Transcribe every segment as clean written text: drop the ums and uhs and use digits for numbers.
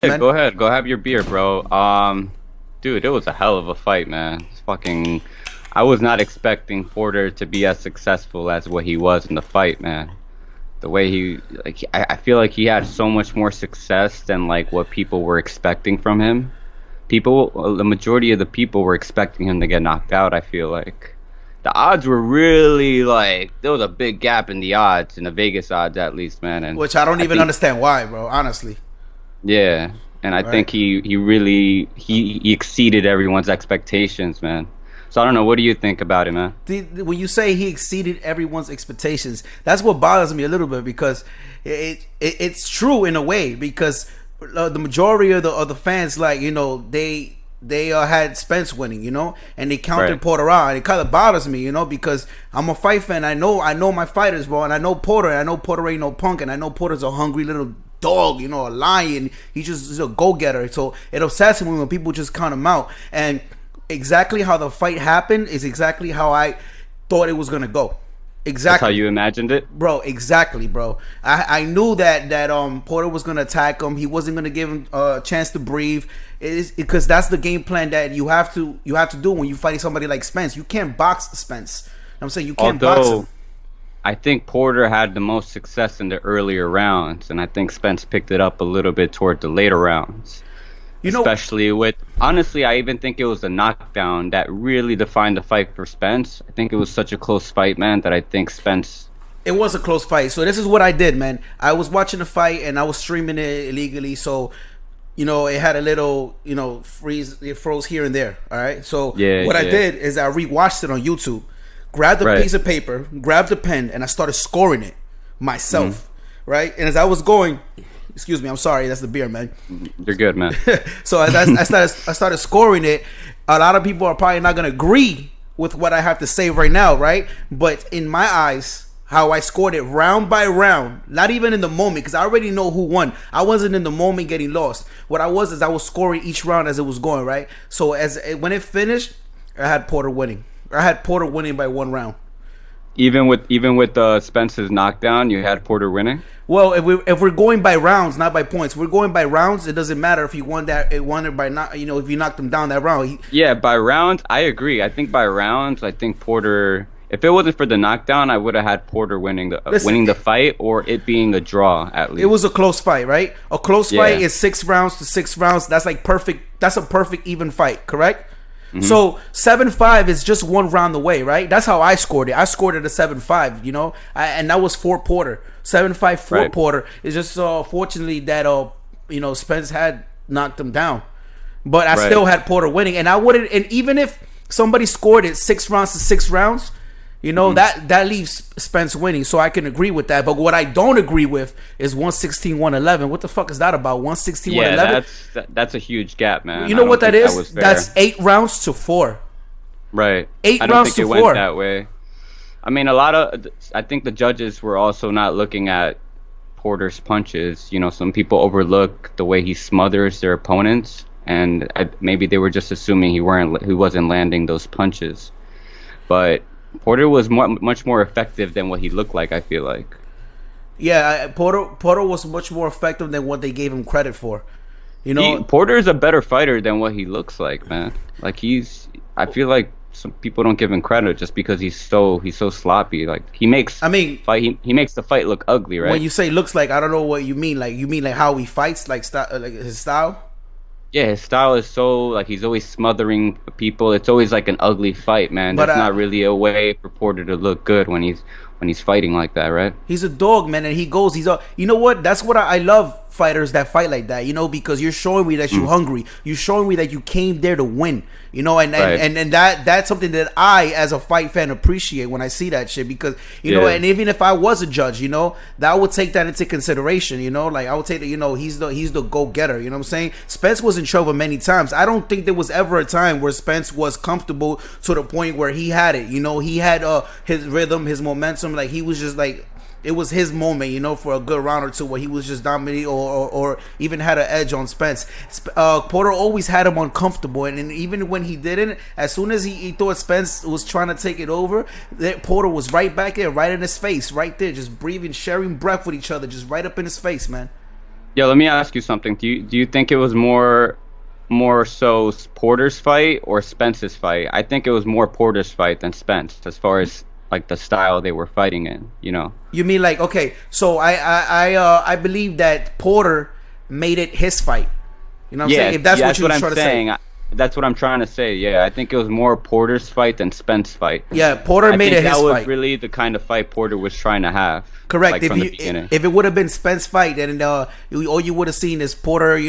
Yeah, man. go ahead. Go have your beer, bro. Dude, it was a hell of a fight, man. It's fucking. I was not expecting Porter to be as successful as what he was in the fight, man. The way I feel like he had so much more success than like what people were expecting from him. The majority of the people were expecting him to get knocked out. I feel like the odds were really like there was a big gap in the odds, in the Vegas odds at least, man. And Which I don't I even think understand why, bro. Honestly, Yeah, and I right? think he really he exceeded everyone's expectations, man. So I don't know. What do you think about it, man? When you say he exceeded everyone's expectations, that's what bothers me a little bit because it's true in a way because the majority of the fans, like, they had Spence winning, and they counted Right. Porter out. And it kind of bothers me, because I'm a fight fan. I know my fighters, bro, and I know Porter. And I know Porter ain't no punk, and I know Porter's a hungry little dog, a lion. He's a go getter. So it upsets me when people just count him out. And exactly how the fight happened is exactly how I thought it was gonna go. That's how Exactly. you imagined it? Bro, exactly, bro. I knew that Porter was gonna attack him. He wasn't gonna give him a chance to breathe. It is because that's the game plan that you have to do when you fight somebody like Spence. You can't box Spence. I'm saying you can't box him. Although I think Porter had the most success in the earlier rounds, and I think Spence picked it up a little bit toward the later rounds. You know, Especially with, honestly, I even think it was the knockdown that really defined the fight for Spence. I think it was such a close fight, man, that I think Spence. it was a close fight. So this is what I did, man. I was watching the fight and I was streaming it illegally. So it had a little, freeze. It froze here and there. All right. So Yeah, what I yeah. did is I rewatched it on YouTube, grabbed a Right. piece of paper, grabbed a pen, and I started scoring it myself. Mm-hmm. Right. And as I was going, excuse me, I'm sorry, that's the beer, man. You're good, man. So as I started scoring it, a lot of people are probably not gonna agree with what I have to say right now, right? But in my eyes, how I scored it round by round, not even in the moment, because I already know who won. I wasn't in the moment getting lost. What I was is I was scoring each round as it was going, right? So when it finished, I had Porter winning. I had Porter winning by 1 round. Even with Spence's knockdown, you had Porter winning. Well, if we're going by rounds, not by points, we're going by rounds. It doesn't matter if he won it by not. If you knocked him down that round. Yeah, by rounds, I agree. I think by rounds, I think Porter. If it wasn't for the knockdown, I would have had Porter winning the Listen, winning the fight, or it being a draw at least. It was a close fight, right? A close Yeah. fight is 6 rounds to 6 rounds. That's like perfect. That's a perfect even fight, correct? Mm-hmm. So 7-5 is just 1 round away, right? That's how I scored it. I scored it a 7-5, and that was for Porter. 7-5 for Right. Porter. It's just fortunately that Spence had knocked him down, but I Right. still had Porter winning, and I wouldn't. And even if somebody scored it 6 rounds to 6 rounds. That leaves Spence winning, so I can agree with that. But what I don't agree with is 116-111. What the fuck is that about? 116-111? Yeah, that's a huge gap, man. You know I what don't that think is? was fair. That's 8 rounds to 4. Right. Eight I don't rounds think to it four. went that way. I mean, I think the judges were also not looking at Porter's punches. Some people overlook the way he smothers their opponents, and maybe they were just assuming he wasn't landing those punches. But Porter was much more effective than what he looked like, I feel like. Yeah, Porter was much more effective than what they gave him credit for. Porter is a better fighter than what he looks like, man. Like I feel like some people don't give him credit just because he's so sloppy. Like he makes he makes the fight look ugly, right? When you say looks like, I don't know what you mean. Like you mean like how he fights, like his style? Yeah, his style is so like he's always smothering people. It's always like an ugly fight, man. But, That's not really a way for Porter to look good when he's fighting like that, right? He's a dog, man, and you know what? That's what I love fighters that fight like that, because you're showing me that you're hungry. You're showing me that you came there to win, and Right. and that's something that I, as a fight fan, appreciate when I see that shit because, Yeah. and even if I was a judge, that I would take that into consideration, like I would take that, he's the go-getter, you know what I'm saying? Spence was in trouble many times. I don't think there was ever a time where Spence was comfortable to the point where he had it, he had his rhythm, his momentum, like he was just like, it was his moment, for a good round or two where he was just dominating or even had an edge on Spence. Porter always had him uncomfortable, and even when he didn't, as soon as he thought Spence was trying to take it over, Porter was right back there, right in his face, right there, just breathing, sharing breath with each other, just right up in his face, man. Yo, let me ask you something. Do you think it was more so Porter's fight or Spence's fight? I think it was more Porter's fight than Spence, as far as like the style they were fighting in. You know? You mean like, okay? So I believe that Porter made it his fight. You know what I'm saying? If that's yeah, what that's you're what I'm trying to saying. say. That's what I'm trying to say. Yeah, I think it was more Porter's fight than Spence's fight. Yeah, Porter I made think it his that was fight. really the kind of fight Porter was trying to have. Correct. Like If from you the beginning. if it would have been Spence fight, then all you would have seen is Porter. I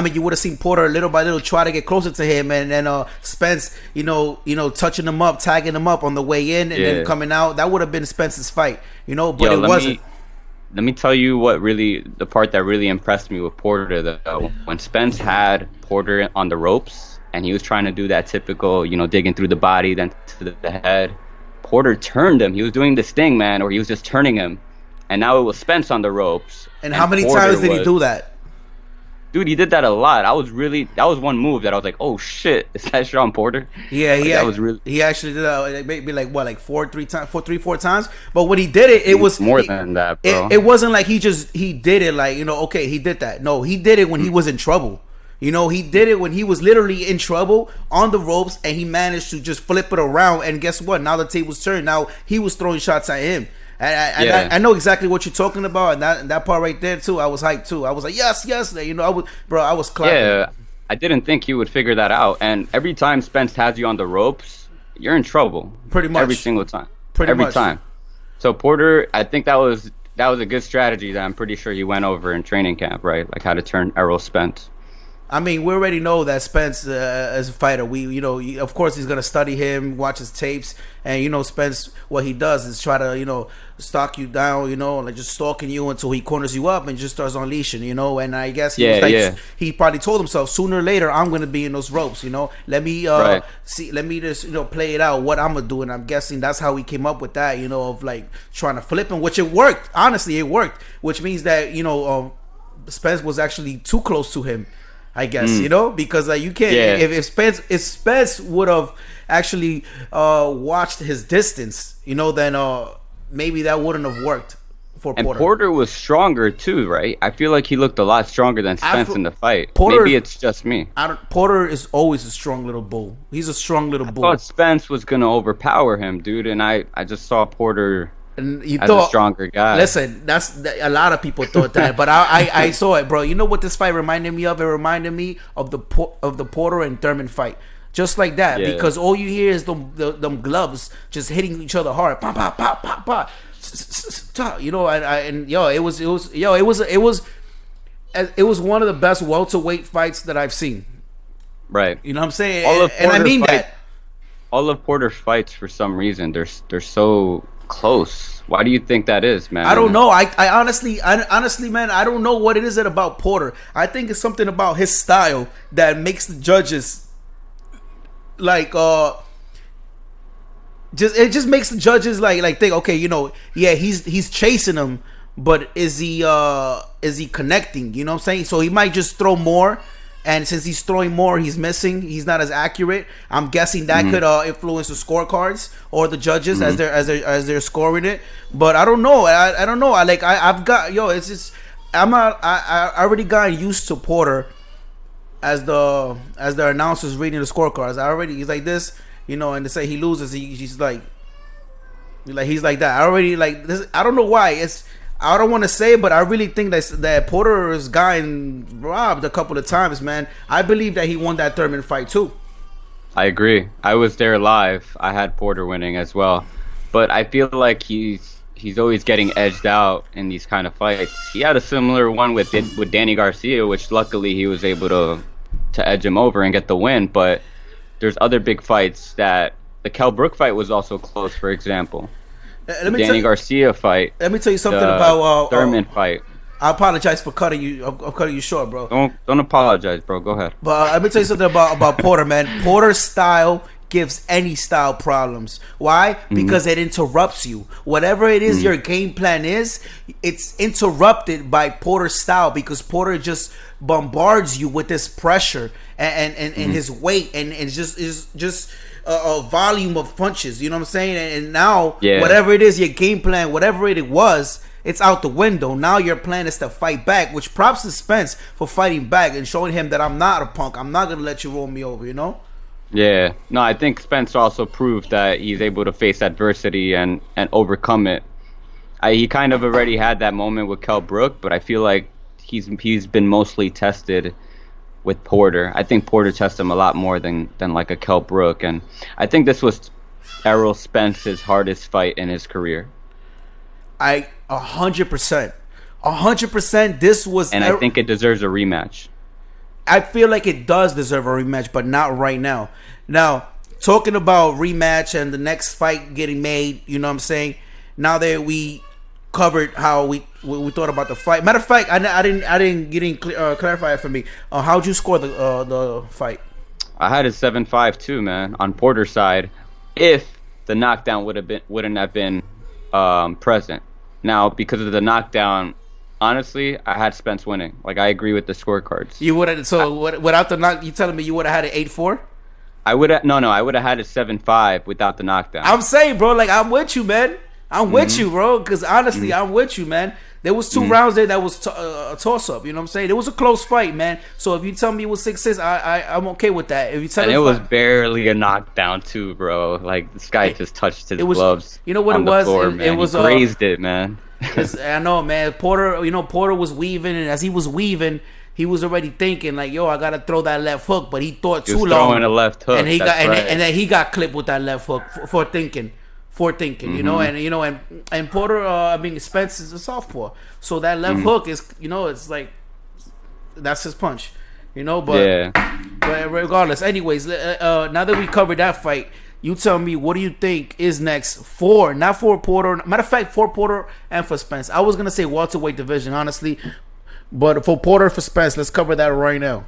mean, you would have seen Porter little by little try to get closer to him, and then Spence, touching him up, tagging him up on the way in, and then coming out. That would have been Spence's fight. But Yo, it wasn't. let me tell you the part that really impressed me with Porter though. When Spence had Porter on the ropes and he was trying to do that typical, digging through the body then to the head, Porter turned him. He was doing this thing, man, or he was just turning him. And now it was Spence on the ropes. And how many Porter times did he do that? Dude, he did that a lot. That was one move that I was like, oh shit, is that Shawn Porter? Yeah, he actually did that maybe like what, like three, four times. But when he did it, it was more than that, bro. It wasn't like he did it like, okay, he did that. No, he did it when he was in trouble. He did it when he was literally in trouble on the ropes, and he managed to just flip it around. And guess what? Now the tables turned. Now he was throwing shots at him. And I know exactly what you're talking about, and that part right there too. I was hyped too. I was like, yes. I was clapping. Yeah, I didn't think he would figure that out. And every time Spence has you on the ropes, you're in trouble. Pretty much every single time. Every time. So Porter, I think that was a good strategy that I'm pretty sure he went over in training camp, right? Like how to turn Errol Spence. I mean, we already know that Spence is a fighter. Of course, he's gonna study him, watch his tapes, and Spence, what he does is try to, stalk you down, like just stalking you until he corners you up and just starts unleashing, And I guess he probably told himself, sooner or later I'm gonna be in those ropes, Let me let me just play it out what I'm gonna do, and I'm guessing that's how he came up with that, of like trying to flip him, which it worked. Honestly, it worked, which means that Spence was actually too close to him. I guess because you can't. If Spence would have actually watched his distance, then maybe that wouldn't have worked for Porter. And Porter was stronger too, right? I feel like he looked a lot stronger than Spence in the fight. Porter, maybe it's just me. Porter is always a strong little bull. He's a strong little bull. I thought Spence was gonna overpower him, dude, and I just saw Porter. And you as thought, a stronger guy. Listen, that's a lot of people thought that, but I saw it, bro. You know what this fight reminded me of? It reminded me of the Porter and Thurman fight, just like that. Yeah. Because all you hear is them gloves just hitting each other hard, pop, pop, pop, pop, pop. It was one of the best welterweight fights that I've seen. Right. You know what I'm saying? And I mean that. All of Porter's fights, for some reason, they're so close. Why do you think that is, man? I don't know. I honestly, man, I don't know what it is about Porter. I think it's something about his style that makes the judges like just makes the judges like think, okay, he's chasing him, but is he connecting? You know what I'm saying? So he might just throw more. And since he's throwing more, he's missing. He's not as accurate. I'm guessing that could influence the scorecards or the judges as they're scoring it. But I don't know. I don't know. It's just I already got used to Porter as the announcers reading the scorecards. He's like this, and they say he loses, he's like that. I already like this. I don't know why. I don't want to say, but I really think that Porter has gotten robbed a couple of times, man. I believe that he won that Thurman fight too. I agree. I was there live. I had Porter winning as well, but I feel like he's always getting edged out in these kind of fights. He had a similar one with Danny Garcia, which luckily he was able to edge him over and get the win. But there's other big fights that the Kell Brook fight was also close, for example. Danny Garcia fight. Let me tell you something about Thurman fight. I apologize for cutting you. I'm cutting you short, bro. Don't apologize, bro. Go ahead. But let me tell you something about Porter, man. Porter's style gives any style problems. Why? Because it interrupts you. Whatever it is your game plan is, it's interrupted by Porter's style, because Porter just bombards you with this pressure and his weight and just a volume of punches. You know what I'm saying? And now whatever it is, your game plan, whatever it was, it's out the window. Now your plan is to fight back, which props to Spence for fighting back and showing him that I'm not a punk. I'm not gonna let you roll me over, you know? Yeah. No, I think Spence also proved that he's able to face adversity and overcome it. He kind of already had that moment with Kell Brook, but I feel like he's been mostly tested with Porter. I think Porter tested him a lot more than like a Kell Brook, and I think this was Errol Spence's hardest fight in his career. 100%. This was, and I think it deserves a rematch. I feel like it does deserve a rematch, but not right now. Now, talking about rematch and the next fight getting made, you know what I'm saying? Now that we covered how we thought about the fight. Matter of fact, I didn't clarify it for me. How'd you score the fight? I had a 7-5 too, man, on Porter's side, if the knockdown wouldn't have been present. Now, because of the knockdown, honestly, I had Spence winning. Like, I agree with the scorecards. You would have without the knock. You telling me you would have had an 8-4? I would have I would have had a 7-5 without the knockdown. I'm saying, bro, like, I'm with you, man. I'm with you, bro. Because honestly, I'm with you, man. There was 2 rounds there that was a toss up. You know what I'm saying? It was a close fight, man. So if you tell me it was 6-6, I'm okay with that. If you tell and it was barely a knockdown too, bro. Like, this guy just touched his gloves. You know what it was? It was he grazed it, man. I know, man. Porter was weaving, and as he was weaving, he was already thinking like, "Yo, I gotta throw that left hook," but he thought too long. Throwing a left hook, and then he got clipped with that left hook for thinking. You know, and Porter, Spence is a southpaw, so that left hook is, it's like that's his punch, but regardless, anyways, now that we covered that fight, you tell me, what do you think is next not for Porter, matter of fact, for Porter and for Spence. I was gonna say welterweight division, honestly, but for Porter, for Spence, let's cover that right now.